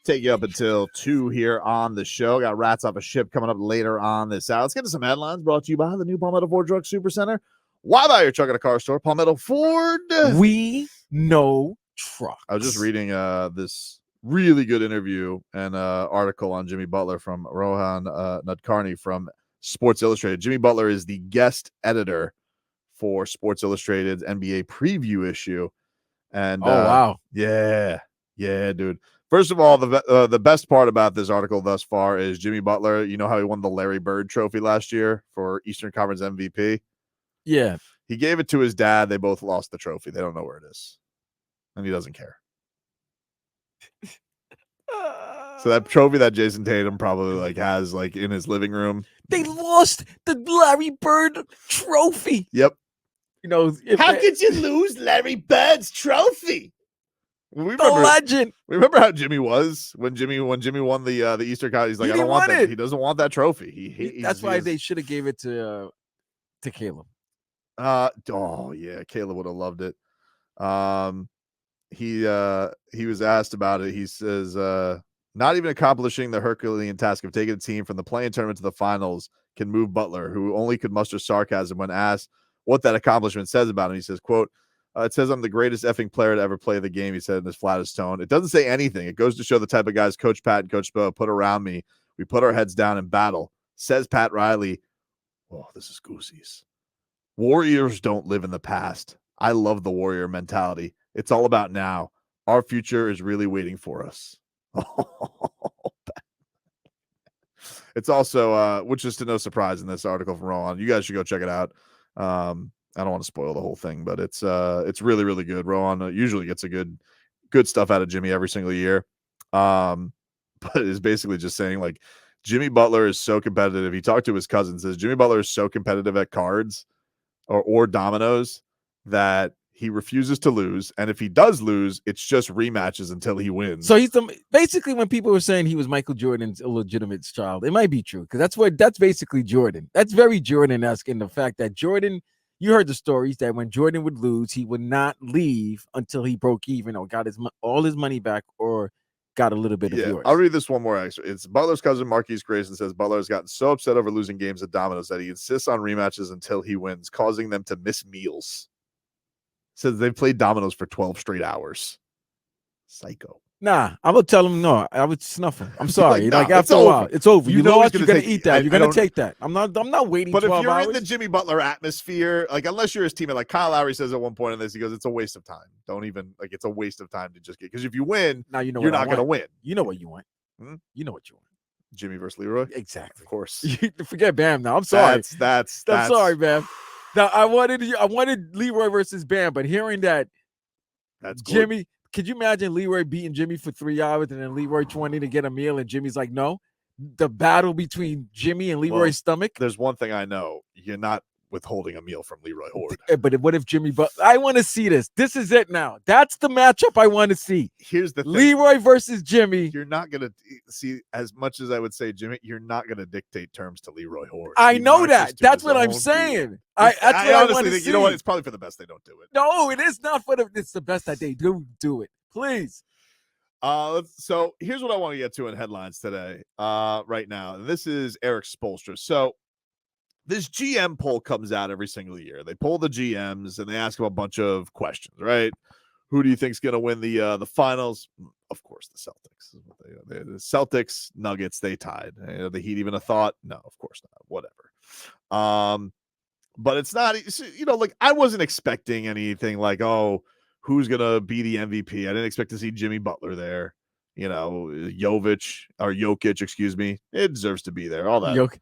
Take you up until 2 here on the show. Got Rats Off a Ship coming up later on this hour. Let's get to some headlines brought to you by the new Palmetto Ford Truck Supercenter. Why buy your truck at a car store? Palmetto Ford. We know trucks. I was just reading this really good interview and article on Jimmy Butler from Rohan Nadkarni from Sports Illustrated. Jimmy Butler is the guest editor for Sports Illustrated's NBA preview issue. And wow. Yeah, dude. First of all, the best part about this article thus far is Jimmy Butler. You know how he won the Larry Bird Trophy last year for Eastern Conference MVP? Yeah. He gave it to his dad. They both lost the trophy. They don't know where it is. And he doesn't care. So that trophy that Jason Tatum probably has in his living room. They lost the Larry Bird Trophy. Yep. How could you lose Larry Bird's trophy? Legend. Remember how Jimmy was when Jimmy won the Eastern Conference? He's like, I don't want that. He doesn't want that trophy. That's why they should have gave it to Caleb. Yeah, Caleb would have loved it. He was asked about it. He says, not even accomplishing the Herculean task of taking a team from the play-in tournament to the finals can move Butler, who only could muster sarcasm when asked what that accomplishment says about him. He says, quote, it says I'm the greatest effing player to ever play the game, he said in his flattest tone. It doesn't say anything. It goes to show the type of guys Coach Pat and Coach Spo put around me. We put our heads down in battle. Says Pat Riley. Oh, this is Goosey's. Warriors don't live in the past. I love the Warrior mentality. It's all about now. Our future is really waiting for us. It's also, which is to no surprise in this article from Rohan. You guys should go check it out. I don't want to spoil the whole thing, but it's really, really good. Rohan usually gets a good stuff out of Jimmy every single year. But it's basically just saying Jimmy Butler is so competitive. He talked to his cousin, says Jimmy Butler is so competitive at cards or dominoes that he refuses to lose. And if he does lose, it's just rematches until he wins. So he's basically when people were saying he was Michael Jordan's illegitimate child, it might be true because that's basically Jordan. That's very Jordan-esque in the fact that Jordan, you heard the stories that when Jordan would lose, he would not leave until he broke even or got all his money back or got a little bit of yours. I'll read this one more extra. It's Butler's cousin Marquise Grayson says Butler has gotten so upset over losing games at dominoes that he insists on rematches until he wins, causing them to miss meals. Says they've played dominoes for 12 straight hours. Psycho. Nah, I would tell him no. I would snuff him. I'm sorry. Nah, after a while, it's over. You know what? You're gonna eat that. You're gonna take that. I'm not waiting. But 12 if you're hours. in the Jimmy Butler atmosphere, unless you're his teammate, like Kyle Lowry says at one point in this, he goes, "It's a waste of time. Don't even it's a waste of time to just get because if you win, now you know you're not gonna win. You know what you want. Hmm? You know what you want. Jimmy versus Leroy, exactly. Of course. Forget Bam now. I'm sorry. That's. I'm sorry, Bam. Now I wanted Leroy versus Bam, but hearing that, that's Jimmy. Good. Could you imagine Leroy beating Jimmy for 3 hours and then Leroy 20 to get a meal and Jimmy's like, no? The battle between Jimmy and Leroy's stomach? There's one thing I know. You're not withholding a meal from Leroy Horde. But what if Jimmy I want to see this. This is it now. That's the matchup I want to see. Here's the thing. Leroy versus Jimmy. You're not going to see, as much as I would say, Jimmy, you're not going to dictate terms to Leroy Horde. I know that. That's what I'm saying. I honestly think, you know what? It's probably for the best they don't do it. No, it is not it's the best that they do it. Please. So here's what I want to get to in headlines today, right now. This is Erik Spoelstra. So this GM poll comes out every single year. They poll the GMs and they ask them a bunch of questions, right? Who do you think is going to win the finals? Of course, the Celtics. The Celtics, Nuggets, they tied. The Heat even a thought? No, of course not. Whatever. But it's not, I wasn't expecting anything like, who's going to be the MVP? I didn't expect to see Jimmy Butler there. Jokic, excuse me. It deserves to be there. All that.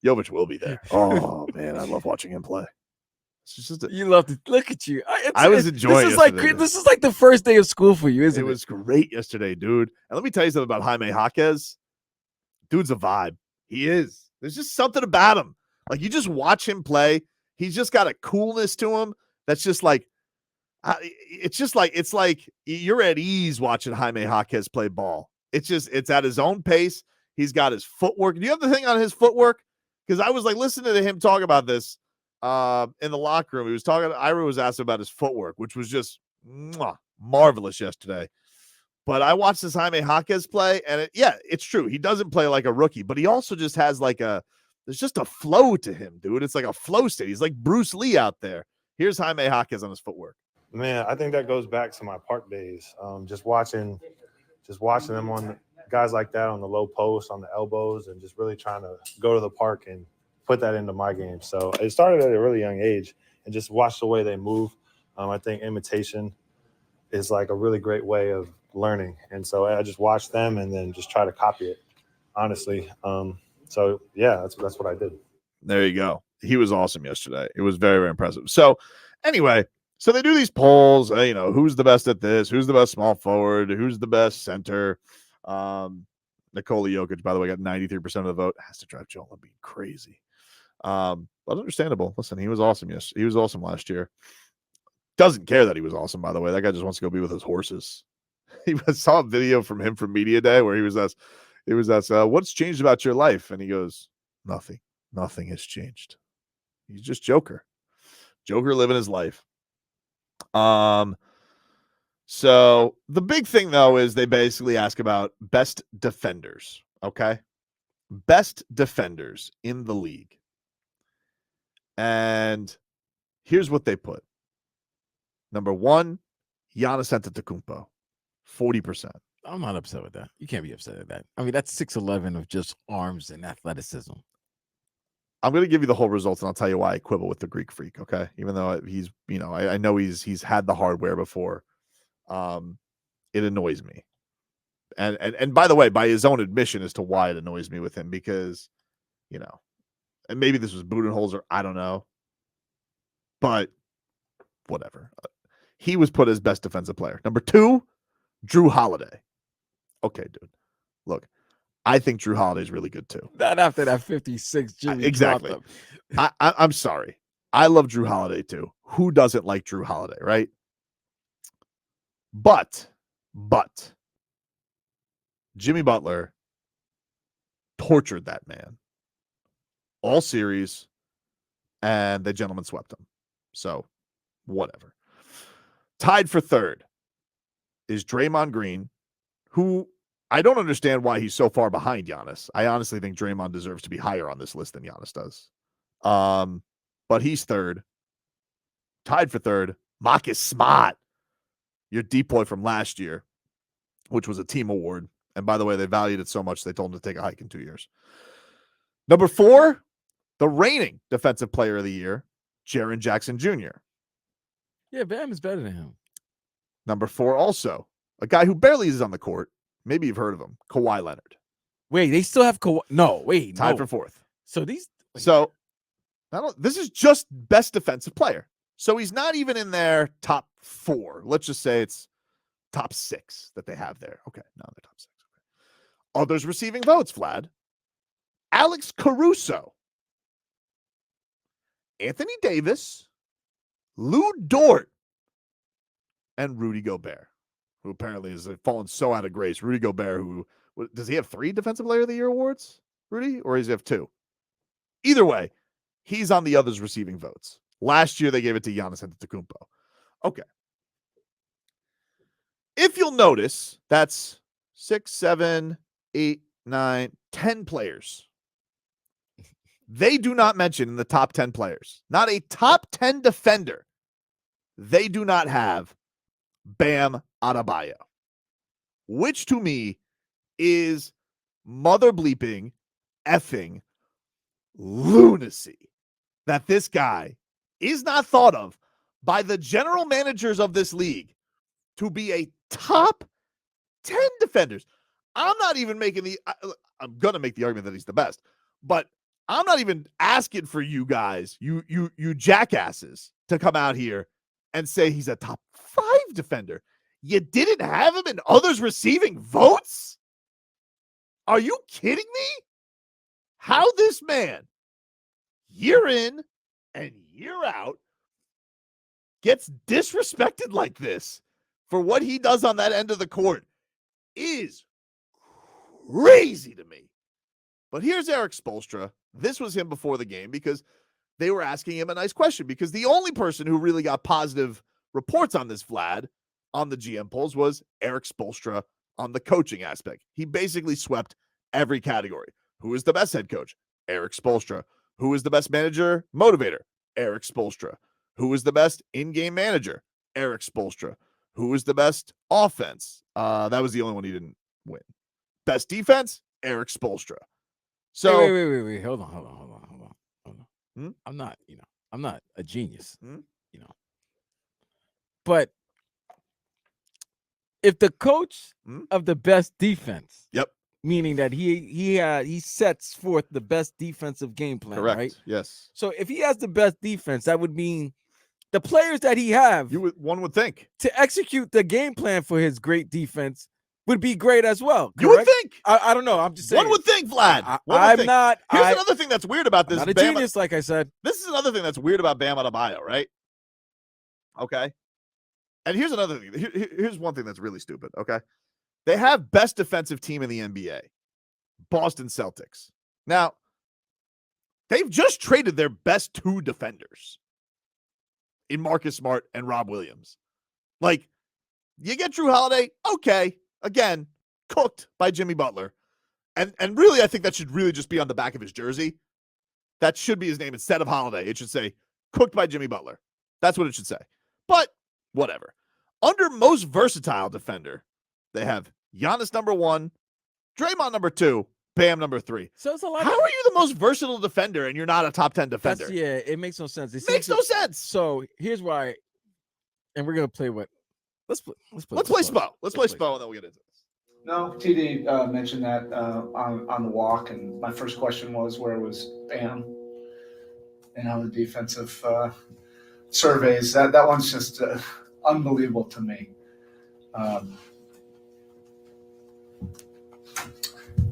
Jovic will be there. Oh, man, I love watching him play. It's just you love to look at you. I was enjoying it. This is like the first day of school for you, isn't it? It was great yesterday, dude. And let me tell you something about Jaime Jaquez. Dude's a vibe. He is. There's just something about him. You just watch him play. He's just got a coolness to him that's just it's like you're at ease watching Jaime Jaquez play ball. It's at his own pace. He's got his footwork. Do you have the thing on his footwork? Because I was listening to him talk about this in the locker room. He was talking. Ira was asked about his footwork, which was just marvelous yesterday. But I watched this Jaime Jaquez play, and it's true. He doesn't play like a rookie, but he also just has there's just a flow to him, dude. It's like a flow state. He's like Bruce Lee out there. Here's Jaime Jaquez on his footwork. Man, I think that goes back to my park days. Just watching them on guys like that on the low post, on the elbows, and just really trying to go to the park and put that into my game. So it started at a really young age, and just watch the way they move. I think imitation is like a really great way of learning. And so I just watch them and then just try to copy it, honestly. So yeah, that's what I did. There you go. He was awesome yesterday. It was very, very impressive. So anyway, so they do these polls, who's the best at this, who's the best small forward, who's the best center. Nikola Jokic, by the way, got 93% of the vote. Has to drive Joel Embiid crazy. But understandable. Listen, he was awesome. Yes, he was awesome last year. Doesn't care that he was awesome, by the way. That guy just wants to go be with his horses. Saw a video from him from Media Day where he was asked, what's changed about your life? And he goes, nothing. Nothing has changed. He's just Joker living his life. So the big thing, though, is they basically ask about best defenders, okay? Best defenders in the league. And here's what they put. Number 1, Giannis Antetokounmpo, 40%. I'm not upset with that. You can't be upset at that. I mean, that's 6'11" of just arms and athleticism. I'm going to give you the whole results, and I'll tell you why I quibble with the Greek Freak, okay? Even though he's, I know he's had the hardware before. It annoys me. And by the way, by his own admission as to why it annoys me with him, because, and maybe this was Budenholzer, I don't know. But whatever. He was put as best defensive player. Number 2, Drew Holiday. Okay, dude. Look, I think Drew Holiday is really good too. Not after that 56 Jimmy. Exactly. I'm sorry. I love Drew Holiday too. Who doesn't like Drew Holiday, right? But Jimmy Butler tortured that man all series, and the gentleman swept him. So whatever. Tied for 3rd is Draymond Green, who I don't understand why he's so far behind Giannis. I honestly think Draymond deserves to be higher on this list than Giannis does. But he's 3rd. Tied for 3rd, Marcus Smart, your deep boy from last year, which was a team award. And by the way, they valued it so much they told him to take a hike in 2 years. Number 4, the reigning defensive player of the year, Jaren Jackson Jr. Yeah, Bam is better than him. Number 4 also, a guy who barely is on the court. Maybe you've heard of him, Kawhi Leonard. Wait, they still have Kawhi? No, wait. Tied for 4th. So these... So this is just best defensive player. So he's not even in their top 4. Let's just say it's top 6 that they have there. Okay, no, they're top 6. Okay. Others receiving votes, Vlad. Alex Caruso. Anthony Davis. Lou Dort. And Rudy Gobert, who apparently has fallen so out of grace. Rudy Gobert, who does he have 3 Defensive Player of the Year awards, Rudy, or does he have 2? Either way, he's on the others receiving votes. Last year, they gave it to Giannis Antetokounmpo. Okay. If you'll notice, that's 6, 7, 8, 9, 10 players. They do not mention in the top 10 players, not a top 10 defender. They do not have Bam Adebayo, which to me is mother bleeping effing lunacy that this guy is not thought of by the general managers of this league to be a top 10 defenders. I'm not even making I'm going to make the argument that he's the best, but I'm not even asking for you guys, you jackasses, to come out here and say he's a top 5 defender. You didn't have him in others receiving votes? Are you kidding me? How this man, year in and year out, gets disrespected like this for what he does on that end of the court is crazy to me. But here's Erik Spoelstra. This was him before the game because they were asking him a nice question, because the only person who really got positive reports on this, Vlad, on the GM polls was Erik Spoelstra on the coaching aspect. He basically swept every category. Who is the best head coach? Erik Spoelstra. Who is the best manager motivator? Erik Spoelstra. Who is the best in-game manager? Erik Spoelstra. Who is the best offense? That was the only one he didn't win. Best defense? Erik Spoelstra. So wait. Hold on. I'm not a genius, but if the coach of the best defense, meaning that he sets forth the best defensive game plan, correct, right? Yes. So if he has the best defense, that would mean the players that he have, one would think, to execute the game plan for his great defense would be great as well. Correct? You would think. I don't know. I'm just saying. One would think, Vlad. I'm not. Here's another thing that's weird about this. I'm not a genius, like I said. This is another thing that's weird about Bam Adebayo, right? Okay. And here's another thing. Here's one thing that's really stupid, okay? They have best defensive team in the NBA, Boston Celtics. Now, they've just traded their best 2 defenders in Marcus Smart and Rob Williams. Like, you get Drew Holiday, okay. Again, cooked by Jimmy Butler. And really, I think that should really just be on the back of his jersey. That should be his name instead of Holiday. It should say, cooked by Jimmy Butler. That's what it should say. But whatever. Under most versatile defender, they have Giannis number 1, Draymond number 2, Bam number 3. So it's a lot. How are you the most versatile defender and you're not a top 10 defender? Yeah, it makes no sense. It makes no sense. So here's why, and we're gonna play what? Let's play Spo. Let's play Spo, and then we'll get into this. No, TD mentioned that on the walk, and my first question was, where was Bam? And on the defensive surveys, that one's just unbelievable to me.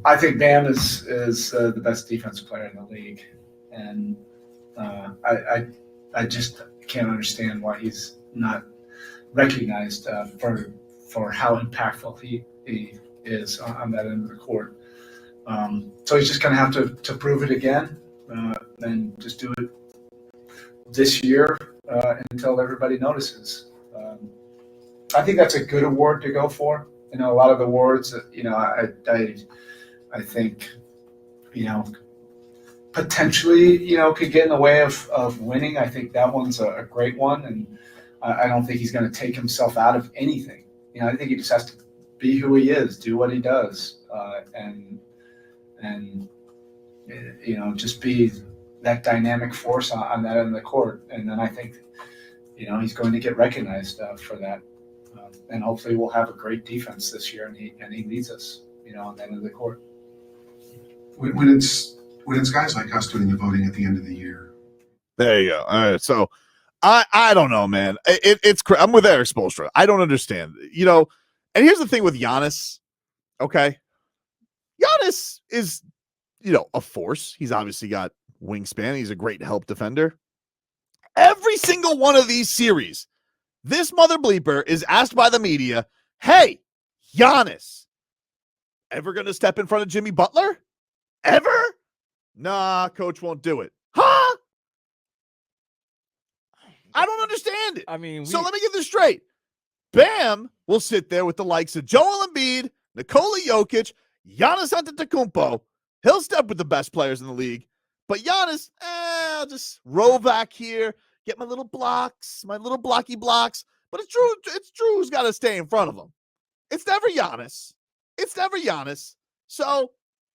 I think Bam is the best defensive player in the league, and I just can't understand why he's not recognized for how impactful he is on that end of the court. So he's just going to have to prove it again, and just do it this year until everybody notices. I think that's a good award to go for. A lot of the awards, I think, potentially, could get in the way of winning. I think that one's a great one, and I don't think he's going to take himself out of anything. I think he just has to be who he is, do what he does, and just be that dynamic force on that end of the court. And then I think, he's going to get recognized for that, and hopefully we'll have a great defense this year, and he leads us, on that end of the court. When it's guys like us doing the voting at the end of the year. There you go. All right, so I don't know, man. I'm with Erik Spoelstra. I don't understand. And here's the thing with Giannis. Okay, Giannis is, a force. He's obviously got wingspan. He's a great help defender. Every single one of these series, this mother bleeper is asked by the media, "Hey, Giannis, ever going to step in front of Jimmy Butler? Ever? Nah, coach won't do it." Huh? I don't understand it. I mean, so let me get this straight. Bam will sit there with the likes of Joel Embiid, Nikola Jokic, Giannis Antetokounmpo. He'll step with the best players in the league. But Giannis, I'll just roll back here, get my little blocks, my little blocky blocks. But it's Drew who's got to stay in front of him. It's never Giannis. So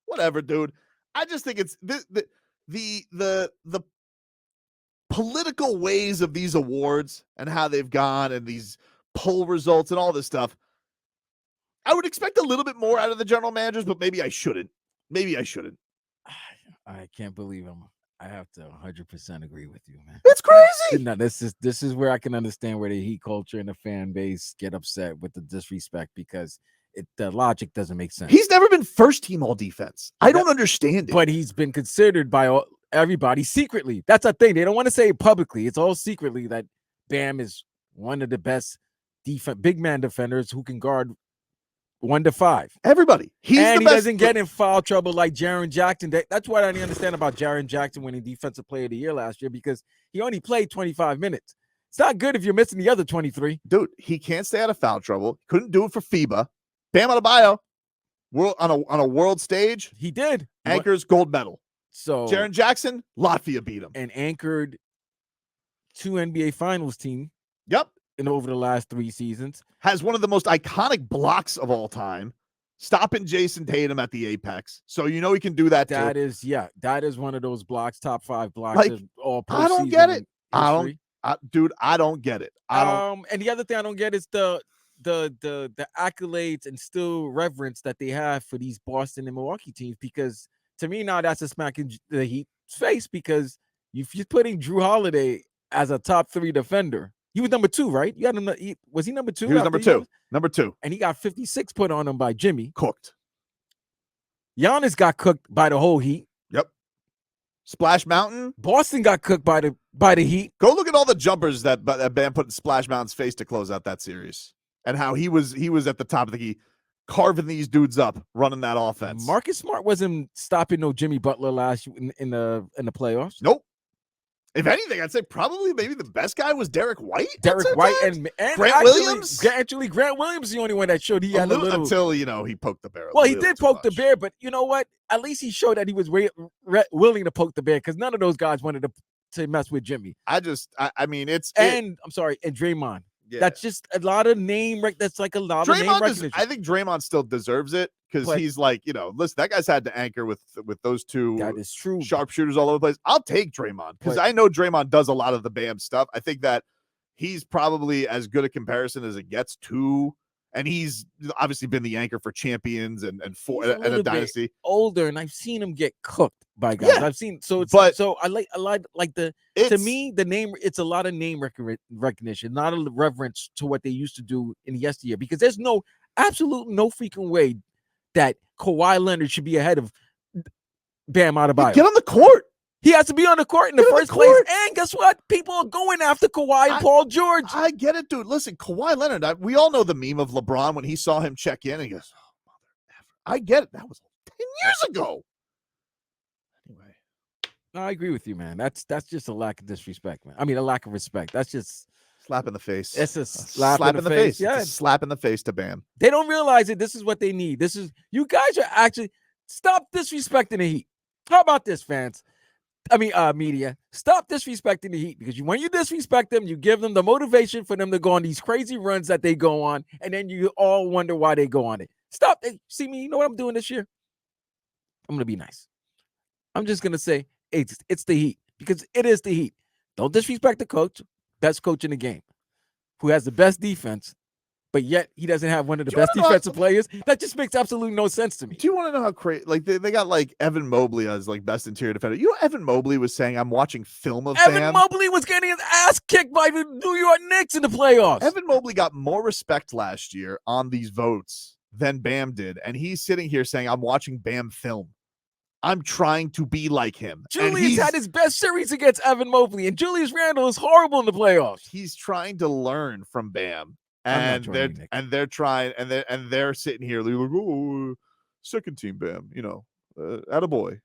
whatever, dude. I just think it's the political ways of these awards and how they've gone and these poll results and all this stuff. I would expect a little bit more out of the general managers, but maybe I shouldn't. I can't believe him. I have to 100% agree with you, man. It's crazy. No, this is where I can understand where the heat culture and the fan base get upset with the disrespect, because the logic doesn't make sense. He's never been first team all defense. I don't understand it. But he's been considered by everybody secretly. That's a thing. They don't want to say it publicly. It's all secretly that Bam is one of the best big man defenders who can guard 1 to 5. Everybody. He doesn't get in foul trouble like Jaren Jackson. That's what I didn't understand about Jaren Jackson winning Defensive Player of the Year last year, because he only played 25 minutes. It's not good if you're missing the other 23. Dude, he can't stay out of foul trouble. Couldn't do it for FIBA. Bam Adebayo, on a world stage, He did. anchors gold medal. So Jaren Jackson, Latvia beat him. and anchored 2 NBA Finals team Yep. in over the last 3 seasons. Has one of the most iconic blocks of all time, stopping Jason Tatum at the apex. So you know he can do that That too. is one of those blocks, top 5 blocks Like, of all postseason. I don't get it. History. Dude, I don't get it. And the other thing I don't get is the accolades and still reverence that they have for these Boston and Milwaukee teams, because to me now that's a smack in the Heat's face, because if you're putting Drew Holiday as a top 3 defender, he was number 2, right? You had him. Was he number 2? He was number 2. Number 2. And he got 56 put on him by Jimmy. Cooked. Giannis got cooked by the whole Heat. Yep. Splash Mountain. Boston got cooked by the Heat. Go look at all the jumpers that Bam put in Splash Mountain's face to close out that series, and how he was at the top of the key, carving these dudes up, running that offense. Marcus Smart wasn't stopping no Jimmy Butler last in the playoffs. Nope. If anything, I'd say probably maybe the best guy was Derek White. Derek White and Grant Williams. Actually, Grant Williams is the only one that showed he had a little. Until he poked the bear. Well, he did poke the bear, but you know what? At least he showed that he was willing to poke the bear, because none of those guys wanted to mess with Jimmy. I mean, I'm sorry, and Draymond. Yeah. That's just a lot of name. That's like a lot of name recognition. I think Draymond still deserves it, because he's like, listen, that guy's had to anchor with those two that is true sharpshooters all over the place. I'll take Draymond, because I know Draymond does a lot of the Bam stuff. I think that he's probably as good a comparison as it gets to, and he's obviously been the anchor for champions and a dynasty. Older, and I've seen him get cooked by guys. Yeah. I've seen so I like to me the name. It's a lot of name recognition, not a reverence to what they used to do in yesteryear, because there's no freaking way that Kawhi Leonard should be ahead of Bam Adebayo. Get on the court. He has to be on the court in the first place. And guess what? People are going after Kawhi and Paul George. I get it, dude. Listen, Kawhi Leonard, we all know the meme of LeBron when he saw him check in and he goes, oh, mother effer. I get it. That was 10 years ago. Anyway. No, I agree with you, man. That's just a lack of disrespect, man. I mean, a lack of respect. That's just slap in the face. It's a slap in the face. Yeah. It's a slap in the face to Bam. They don't realize it. This is what they need. You guys are actually stop disrespecting the Heat. How about this, fans? Media, stop disrespecting the Heat, because when you disrespect them, you give them the motivation for them to go on these crazy runs that they go on, and then you all wonder why they go on it. Stop. Hey, see me? You know what I'm doing this year? I'm going to be nice. I'm just going to say it's the Heat, because it is the Heat. Don't disrespect the coach, best coach in the game, who has the best defense, but yet he doesn't have one of the best defensive players. That just makes absolutely no sense to me. Do you want to know how crazy? Like they got like Evan Mobley as like best interior defender. You know, Evan Mobley was saying, "I'm watching film of Bam." Evan Mobley was getting his ass kicked by the New York Knicks in the playoffs. Evan Mobley got more respect last year on these votes than Bam did, and he's sitting here saying, "I'm watching Bam film. I'm trying to be like him." Julius had his best series against Evan Mobley, and Julius Randle is horrible in the playoffs. He's trying to learn from Bam. And they're sitting here like, oh, second team Bam, attaboy.